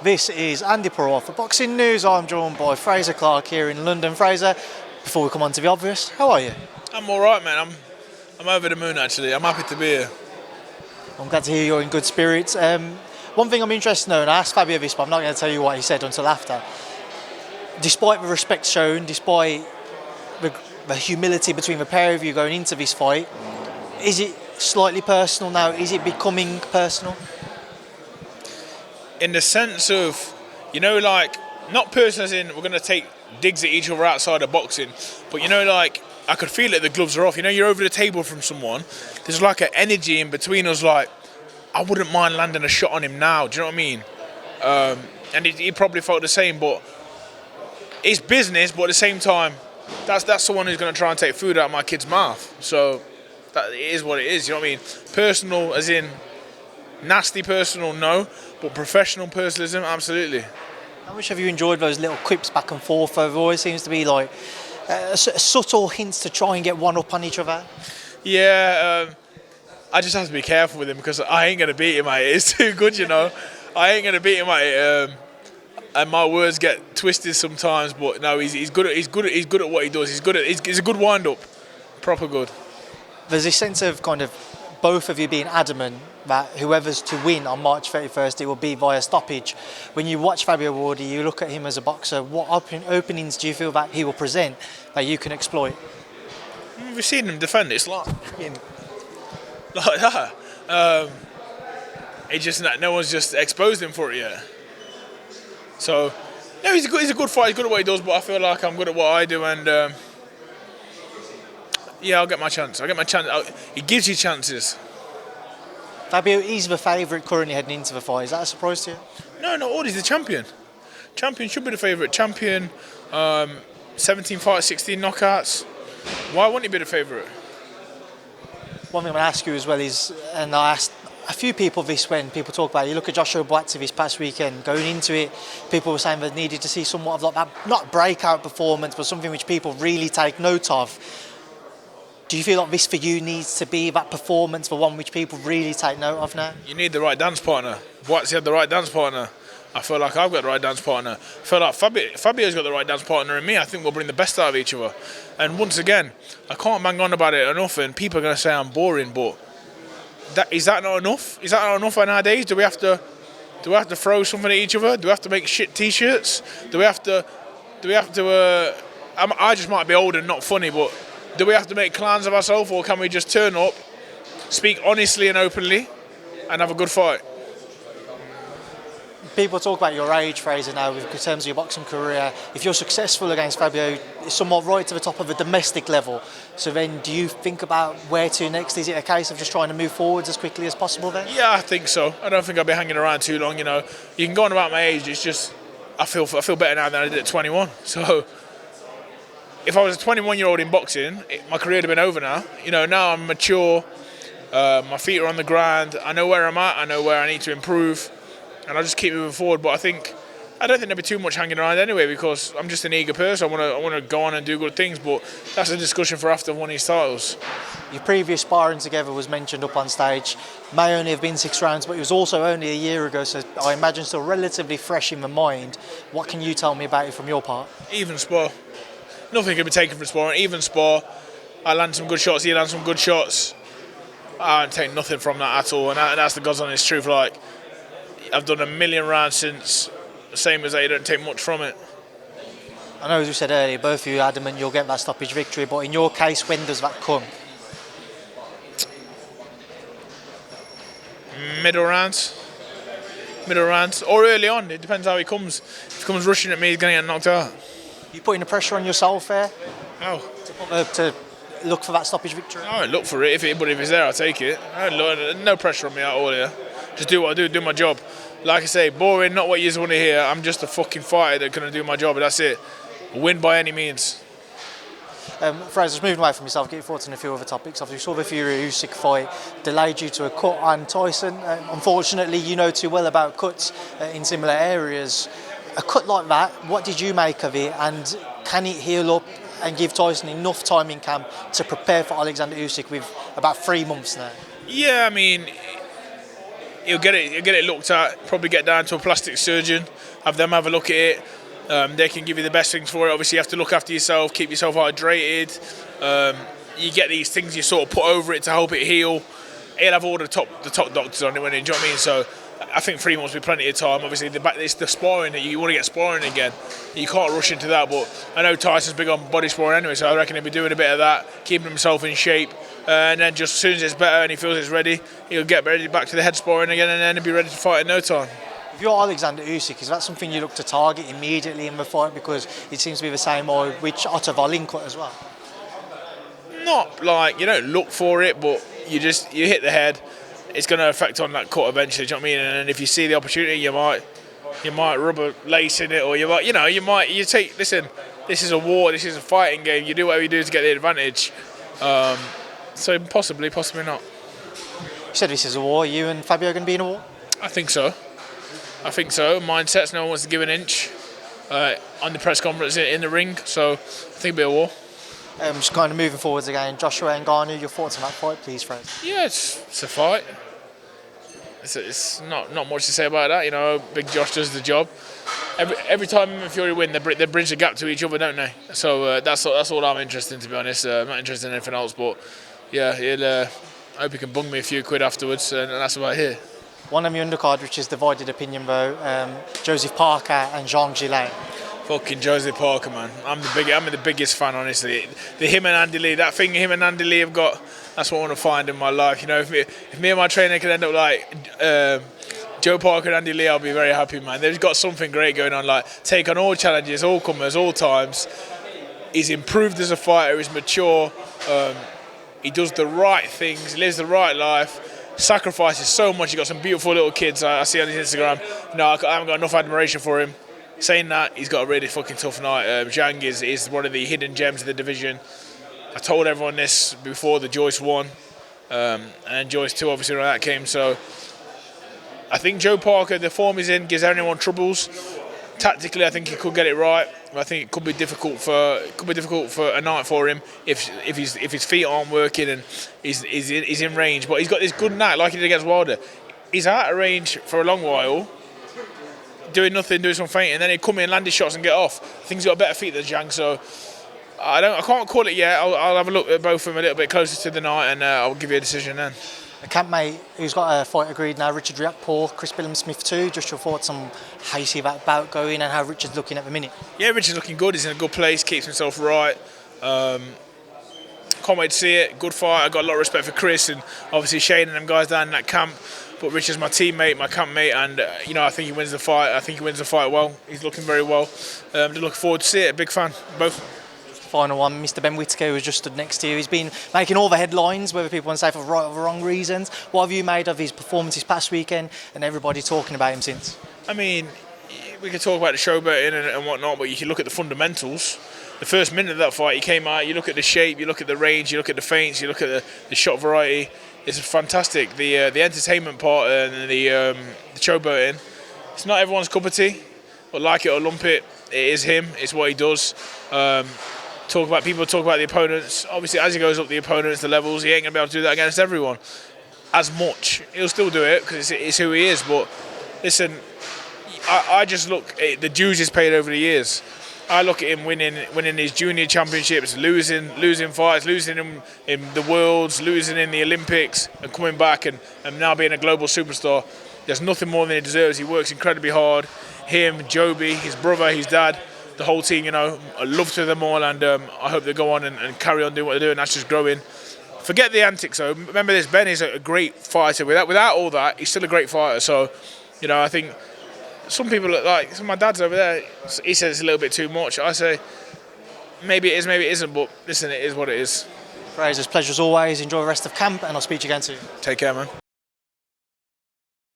This is Andi Purewal for Boxing News. I'm joined by Frazer Clarke here in London. Frazer, before we come on to the obvious, how are you? I'm all right, man. I'm over the moon, actually. I'm happy to be here. I'm glad to hear you're in good spirits. One thing I'm interested to know, and I asked Fabio this, but I'm not going to tell you what he said until after. Despite the respect shown, despite the humility between the pair of you going into this fight, is it slightly personal now? Is it becoming personal? In the sense of, not personal as in we're going to take digs at each other outside of boxing, but I could feel it, the gloves are off. You're over the table from someone, there's like an energy in between us, like, I wouldn't mind landing a shot on him now, do you know what I mean? And he probably felt the same, but it's business, but at the same time, that's the one who's going to try and take food out of my kid's mouth. So that it is what it is, you know what I mean? Personal as in nasty personal, no, but professional personalism, absolutely. How much have you enjoyed those little quips back and forth? There always seems to be like subtle hints to try and get one up on each other. Yeah, I just have to be careful with him because I ain't gonna beat him, mate. It's too good, I ain't gonna beat him, mate. And my words get twisted sometimes, but no, he's good at what he does. He's a good wind up, proper good. There's this sense of kind of both of you being adamant that whoever's to win on March 31st, it will be via stoppage. When you watch Fabio Wardley, you look at him as a boxer, what openings do you feel that he will present that you can exploit? We've seen him defend. It's like that. No one's just exposed him for it yet. So, no, he's a good fighter. He's good at what he does, but I feel like I'm good at what I do, and I'll get my chance. He gives you chances. Fabio is the favourite currently heading into the fight. Is that a surprise to you? No, he's the champion. Champion should be the favourite. Champion, 17 fights, 16 knockouts. Why wouldn't he be the favourite? One thing I'm going to ask you as well is, and I asked a few people this when people talk about it, you look at Joshua Buatsi this past weekend, going into it, people were saying they needed to see somewhat of like that, not breakout performance, but something which people really take note of. Do you feel like this for you needs to be that performance, the one which people really take note of now? You need the right dance partner. Buatsi had the right dance partner. I feel like I've got the right dance partner. I feel like Fabio's got the right dance partner, and me, I think we'll bring the best out of each other. And once again, I can't bang on about it enough, and people are going to say I'm boring, but is that not enough? Is that not enough nowadays? Do we have to throw something at each other? Do we have to make shit T-shirts? I just might be old and not funny, but do we have to make clowns of ourselves, or can we just turn up, speak honestly and openly, and have a good fight? People talk about your age, Frazer, now in terms of your boxing career. If you're successful against Fabio, it's somewhat right to the top of a domestic level. So then do you think about where to next? Is it a case of just trying to move forwards as quickly as possible then? Yeah, I think so. I don't think I'll be hanging around too long, You can go on about my age, it's just I feel better now than I did at 21. So if I was a 21-year-old in boxing, my career would have been over now. Now I'm mature, my feet are on the ground, I know where I'm at, I know where I need to improve, and I'll just keep moving forward. But I don't think there'll be too much hanging around anyway, because I'm just an eager person. I want to go on and do good things, but that's a discussion for after one of these titles. Your previous sparring together was mentioned up on stage. May only have been 6 rounds, but it was also only a year ago, so I imagine still relatively fresh in the mind. What can you tell me about it from your part? Even spar. Nothing can be taken from sparring. Even spar. I land some good shots, he lands some good shots. I don't take nothing from that at all, and that's the God's honest truth. Like, I've done 1,000,000 rounds since, the same as that, you don't take much from it. I know, as you said earlier, both of you adamant you'll get that stoppage victory, but in your case, when does that come? Middle rounds, or early on. It depends how he comes. If he comes rushing at me, he's going to get knocked out. You putting the pressure on yourself there? No. To look for that stoppage victory? I look for it, but if it's there, I'll take it. No pressure on me at all here. Just do what I do my job. Like I say, boring, not what you want to hear. I'm just a fucking fighter that's going to do my job, and that's it. Win by any means. Frazer, just moving away from yourself, get your thoughts on a few other topics. Obviously, we saw the Fury-Usyk fight delayed due to a cut on Tyson. Unfortunately, you know too well about cuts in similar areas. A cut like that, what did you make of it, and can it heal up and give Tyson enough time in camp to prepare for Alexander Usyk with about 3 months now? Yeah, I mean, he'll get it looked at. Probably get down to a plastic surgeon, have them have a look at it. They can give you the best things for it. Obviously, you have to look after yourself, keep yourself hydrated. You get these things you sort of put over it to help it heal. He'll have all the top doctors on it when, do you know what I mean? So I think 3 months will be plenty of time. Obviously, it's the sparring that you want to get sparring again. You can't rush into that, but I know Tyson's big on body sparring anyway, so I reckon he'll be doing a bit of that, keeping himself in shape, and then just as soon as it's better and he feels it's ready, he'll get ready back to the head sparring again, and then he'll be ready to fight in no time. If you're Alexander Usyk, is that something you look to target immediately in the fight, because it seems to be the same which Otto Wallin cut as well? Not like you don't look for it, but you hit the head. It's going to affect on that cut eventually. Do you know what I mean? And if you see the opportunity, you might rub a lace in it, or you take. Listen, this is a war. This is a fighting game. You do whatever you do to get the advantage. So possibly not. You said this is a war. You and Fabio are going to be in a war? I think so. Mindsets. No one wants to give an inch on the press conference in the ring. So I think it'll be a war. Just kind of moving forwards again, Joshua and Ngannou, your thoughts on that fight, please, Frazer? Yeah, it's a fight. It's not much to say about that. You know, Big Josh does the job. Every time him and Fury win, they bridge the gap to each other, don't they? So that's all I'm interested in, to be honest. I'm not interested in anything else, but yeah, I hope he can bung me a few quid afterwards, and that's about it. One on the undercard, which is divided opinion though, Joseph Parker and Zhang. Fucking Joseph Parker, man. I'm the biggest fan, honestly. Him and Andy Lee, that thing him and Andy Lee have got, that's what I want to find in my life. You know, if me and my trainer can end up like Joe Parker and Andy Lee, I'll be very happy, man. They've got something great going on, like take on all challenges, all comers, all times. He's improved as a fighter, he's mature, he does the right things, he lives the right life, sacrifices so much. He's got some beautiful little kids I see on his Instagram. No, I haven't got enough admiration for him. Saying that, he's got a really fucking tough night. Zhang is one of the hidden gems of the division. I told everyone this before the Joyce won, and Joyce 2 obviously when that came. So I think Joe Parker, the form he's in, gives anyone troubles. Tactically, I think he could get it right. I think it could be difficult for a night for him if his feet aren't working and he's in range. But he's got this good knack, like he did against Wilder. He's out of range for a long while, doing nothing, doing some feinting, and then he'd come in, land his shots and get off. I think he's got better feet than Zhang, so I can't call it yet. I'll have a look at both of them a little bit closer to the night, and I'll give you a decision then. A campmate who's got a fight agreed now, Richard Riakporhe, Chris Billam-Smith too. Just your thoughts on how you see that bout going and how Richard's looking at the minute? Yeah, Richard's looking good. He's in a good place, keeps himself right. Can't wait to see it. Good fight. I've got a lot of respect for Chris and obviously Shane and them guys down in that camp. But Richard's my teammate, my campmate, and I think he wins the fight. I think he wins the fight well. He's looking very well. Looking forward to see it. Big fan, both. Final one, Mr. Ben Whittaker, who was just stood next to you. He's been making all the headlines, whether people want to say for right or wrong reasons. What have you made of his performance this past weekend and everybody talking about him since? I mean, we could talk about the showboating and whatnot, but you can look at the fundamentals. The first minute of that fight, he came out, you look at the shape, you look at the range, you look at the feints, you look at the shot variety. It's fantastic. The entertainment part and the showboating, it's not everyone's cup of tea, but like it or lump it, it is him, it's what he does. People talk about the opponents. Obviously, as he goes up the opponents, the levels, he ain't going to be able to do that against everyone as much. He'll still do it because it's who he is, but listen, I just look at the dues he's paid over the years. I look at him winning his junior championships, losing fights, losing in the Worlds, losing in the Olympics, and coming back and now being a global superstar. There's nothing more than he deserves. He works incredibly hard. Him, Joby, his brother, his dad, the whole team, I love to them all, and I hope they go on and carry on doing what they're doing. That's just growing. Forget the antics, though. Remember this, Ben is a great fighter. Without all that, he's still a great fighter. So, I think some people look like, my dad's over there, he says it's a little bit too much. I say, maybe it is, maybe it isn't, but listen, it is what it is. Frazer, pleasure as always. Enjoy the rest of camp, and I'll speak to you again soon. Take care, man.